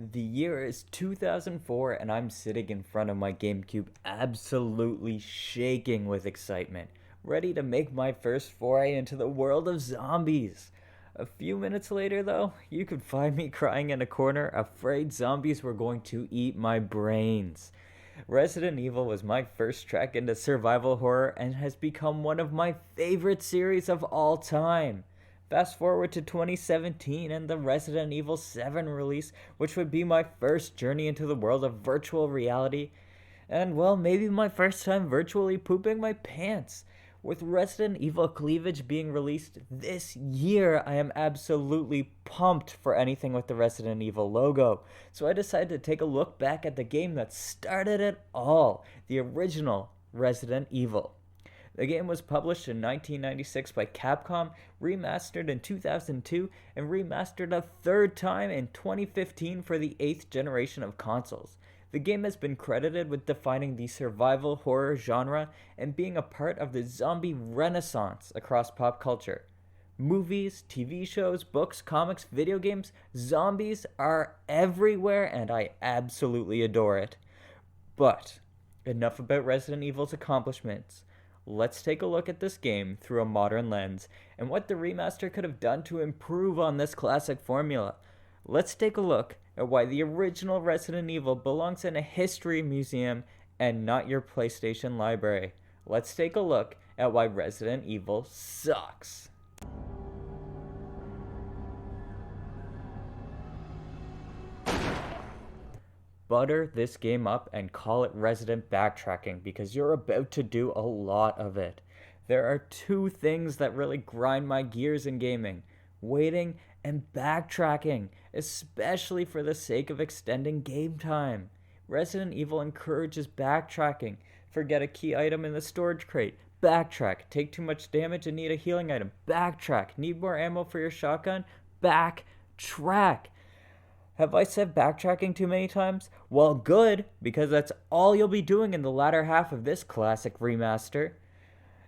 The year is 2004, and I'm sitting in front of my GameCube, absolutely shaking with excitement, ready to make my first foray into the world of zombies. A few minutes later, though, you could find me crying in a corner, afraid zombies were going to eat my brains. Resident Evil was my first trek into survival horror and has become one of my favorite series of all time. Fast forward to 2017 and the Resident Evil 7 release, which would be my first journey into the world of virtual reality, and well, maybe my first time virtually pooping my pants. With Resident Evil Cleavage being released this year, I am absolutely pumped for anything with the Resident Evil logo. So I decided to take a look back at the game that started it all, the original Resident Evil. The game was published in 1996 by Capcom, remastered in 2002, and remastered a third time in 2015 for the 8th generation of consoles. The game has been credited with defining the survival horror genre and being a part of the zombie renaissance across pop culture. Movies, TV shows, books, comics, video games, zombies are everywhere, and I absolutely adore it. But enough about Resident Evil's accomplishments. Let's take a look at this game through a modern lens and what the remaster could have done to improve on this classic formula. Let's take a look at why the original Resident Evil belongs in a history museum and not your PlayStation library. Let's take a look at why Resident Evil sucks. Butter this game up and call it resident backtracking because you're about to do a lot of it. There are two things that really grind my gears in gaming: waiting and backtracking, especially for the sake of extending game time. Resident Evil encourages backtracking. Forget a key item in the storage crate. Backtrack. Take too much damage and need a healing item. Backtrack. Need more ammo for your shotgun? Backtrack. Have I said backtracking too many times? Well, good, because that's all you'll be doing in the latter half of this classic remaster.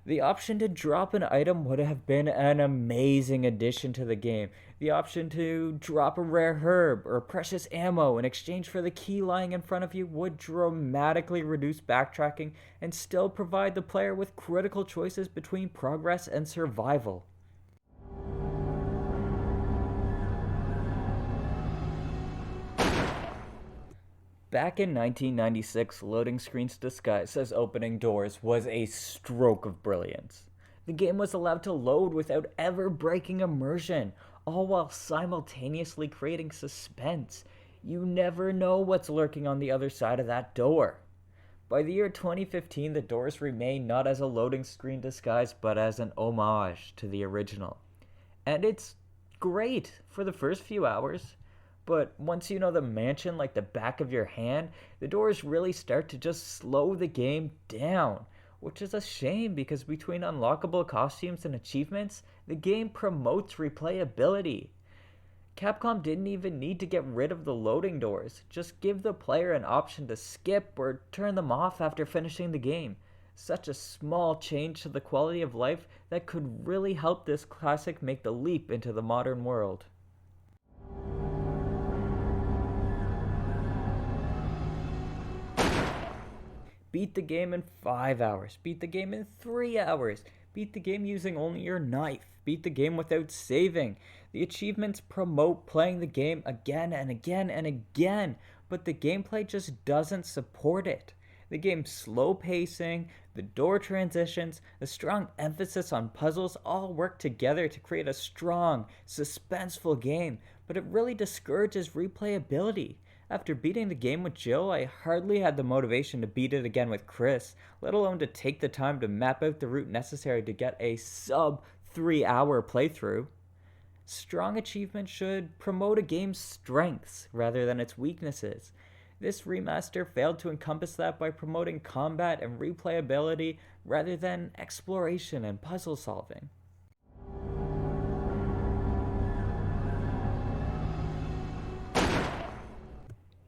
The option to drop an item would have been an amazing addition to the game. The option to drop a rare herb or precious ammo in exchange for the key lying in front of you would dramatically reduce backtracking and still provide the player with critical choices between progress and survival. Back in 1996, loading screens disguised as opening doors was a stroke of brilliance. The game was allowed to load without ever breaking immersion, all while simultaneously creating suspense. You never know what's lurking on the other side of that door. By the year 2015, the doors remain not as a loading screen disguise, but as an homage to the original. And it's great for the first few hours. But once you know the mansion like the back of your hand, the doors really start to just slow the game down, which is a shame because between unlockable costumes and achievements, the game promotes replayability. Capcom didn't even need to get rid of the loading doors, just give the player an option to skip or turn them off after finishing the game. Such a small change to the quality of life that could really help this classic make the leap into the modern world. Beat the game in 5 hours. Beat the game in 3 hours. Beat the game using only your knife. Beat the game without saving. The achievements promote playing the game again and again and again, but the gameplay just doesn't support it. The game's slow pacing, the door transitions, the strong emphasis on puzzles all work together to create a strong, suspenseful game, but it really discourages replayability. After beating the game with Jill, I hardly had the motivation to beat it again with Chris, let alone to take the time to map out the route necessary to get a sub 3 hour playthrough. Strong achievement should promote a game's strengths rather than its weaknesses. This remaster failed to encompass that by promoting combat and replayability rather than exploration and puzzle solving.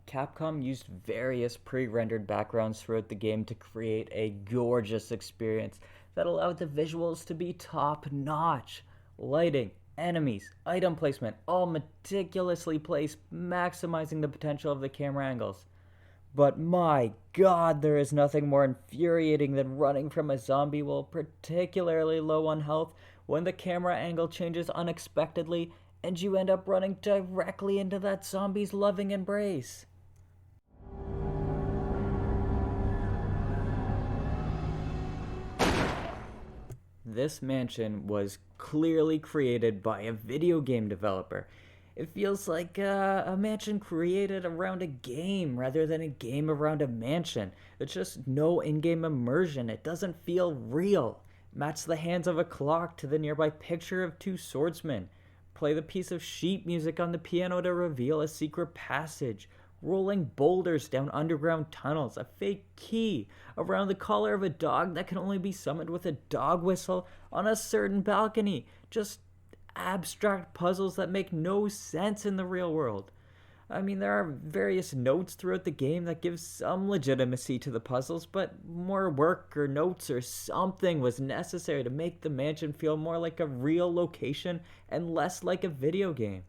Capcom used various pre-rendered backgrounds throughout the game to create a gorgeous experience that allowed the visuals to be top-notch. Lighting, enemies, item placement, all meticulously placed, maximizing the potential of the camera angles. But my god, there is nothing more infuriating than running from a zombie while particularly low on health when the camera angle changes unexpectedly and you end up running directly into that zombie's loving embrace. This mansion was clearly created by a video game developer. It feels like a mansion created around a game rather than a game around a mansion. There's just no in game immersion. It doesn't feel real. Match the hands of a clock to the nearby picture of two swordsmen. Play the piece of sheet music on the piano to reveal a secret passage. Rolling boulders down underground tunnels, a fake key around the collar of a dog that can only be summoned with a dog whistle on a certain balcony. Just abstract puzzles that make no sense in the real world. I mean, there are various notes throughout the game that give some legitimacy to the puzzles, but more work or notes or something was necessary to make the mansion feel more like a real location and less like a video game.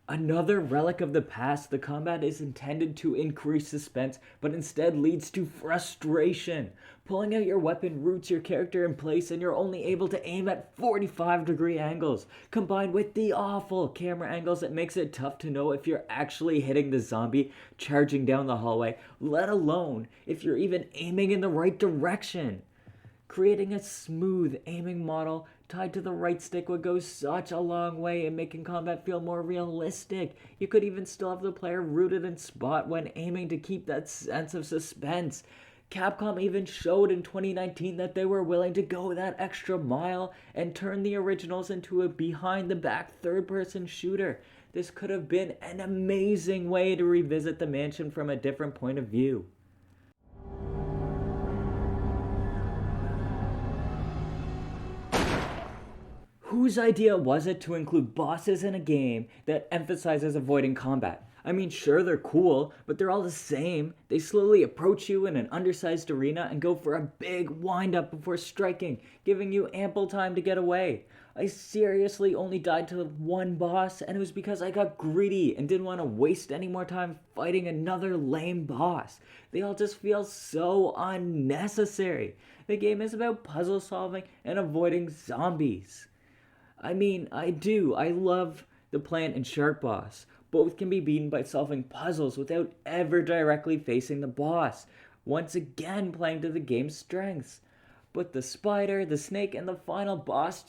Another relic of the past, the combat is intended to increase suspense, but instead leads to frustration. Pulling out your weapon roots your character in place, and you're only able to aim at 45-degree angles. Combined with the awful camera angles, it makes it tough to know if you're actually hitting the zombie charging down the hallway, let alone if you're even aiming in the right direction. Creating a smooth aiming model tied to the right stick would go such a long way in making combat feel more realistic. You could even still have the player rooted in spot when aiming to keep that sense of suspense. Capcom even showed in 2019 that they were willing to go that extra mile and turn the originals into a behind-the-back third-person shooter. This could have been an amazing way to revisit the mansion from a different point of view. Whose idea was it to include bosses in a game that emphasizes avoiding combat? I mean, sure, they're cool, but they're all the same. They slowly approach you in an undersized arena and go for a big wind-up before striking, giving you ample time to get away. I seriously only died to one boss, and it was because I got greedy and didn't want to waste any more time fighting another lame boss. They all just feel so unnecessary. The game is about puzzle solving and avoiding zombies. I mean, I love the plant and shark boss. Both can be beaten by solving puzzles without ever directly facing the boss, once again playing to the game's strengths. But the spider, the snake, and the final boss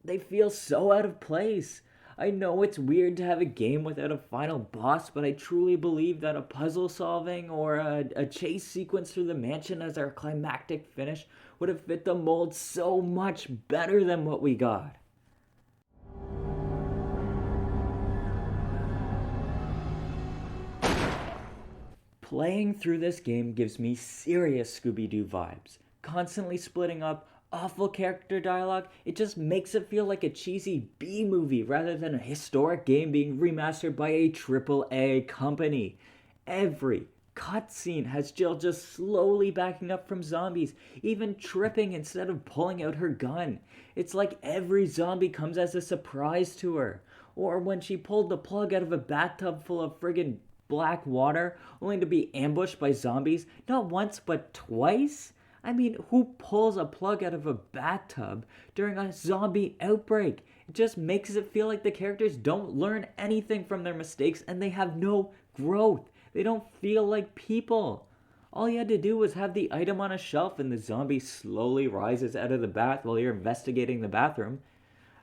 they feel so out of place. I know it's weird to have a game without a final boss, but I truly believe that a puzzle solving or a chase sequence through the mansion as our climactic finish would have fit the mold so much better than what we got. Playing through this game gives me serious Scooby-Doo vibes. Constantly splitting up, awful character dialogue, it just makes it feel like a cheesy B-movie rather than a historic game being remastered by a AAA company. Every cutscene has Jill just slowly backing up from zombies, even tripping instead of pulling out her gun. It's like every zombie comes as a surprise to her. Or when she pulled the plug out of a bathtub full of friggin' black water, only to be ambushed by zombies, not once but twice? I mean, who pulls a plug out of a bathtub during a zombie outbreak? It just makes it feel like the characters don't learn anything from their mistakes and they have no growth. They don't feel like people. All you had to do was have the item on a shelf and the zombie slowly rises out of the bath while you're investigating the bathroom.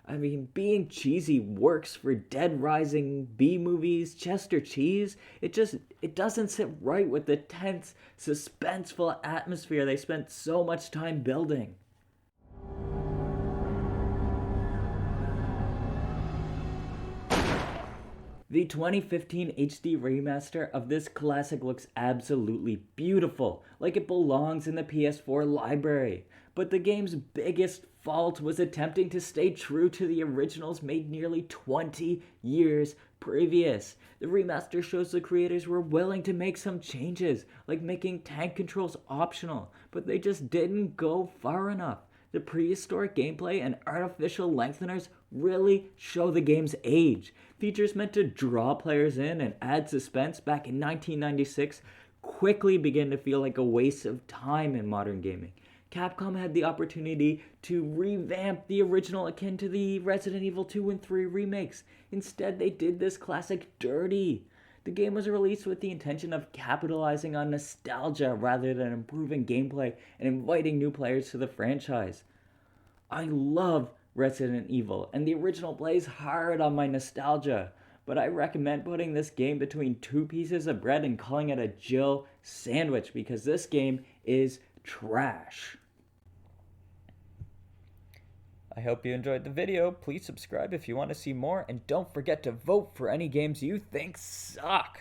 I mean, being cheesy works for Dead Rising, B-movies, Chester Cheese. It doesn't sit right with the tense, suspenseful atmosphere they spent so much time building. The 2015 HD remaster of this classic looks absolutely beautiful, like it belongs in the PS4 library. But the game's biggest fault was attempting to stay true to the originals made nearly 20 years previous. The remaster shows the creators were willing to make some changes, like making tank controls optional, but they just didn't go far enough. The prehistoric gameplay and artificial lengtheners really show the game's age. Features meant to draw players in and add suspense back in 1996 quickly begin to feel like a waste of time in modern gaming. Capcom had the opportunity to revamp the original akin to the Resident Evil 2 and 3 remakes. Instead, they did this classic dirty. The game was released with the intention of capitalizing on nostalgia rather than improving gameplay and inviting new players to the franchise. I love Resident Evil, and the original plays hard on my nostalgia, but I recommend putting this game between two pieces of bread and calling it a Jill sandwich because this game is trash. I hope you enjoyed the video. Please subscribe if you want to see more, and don't forget to vote for any games you think suck.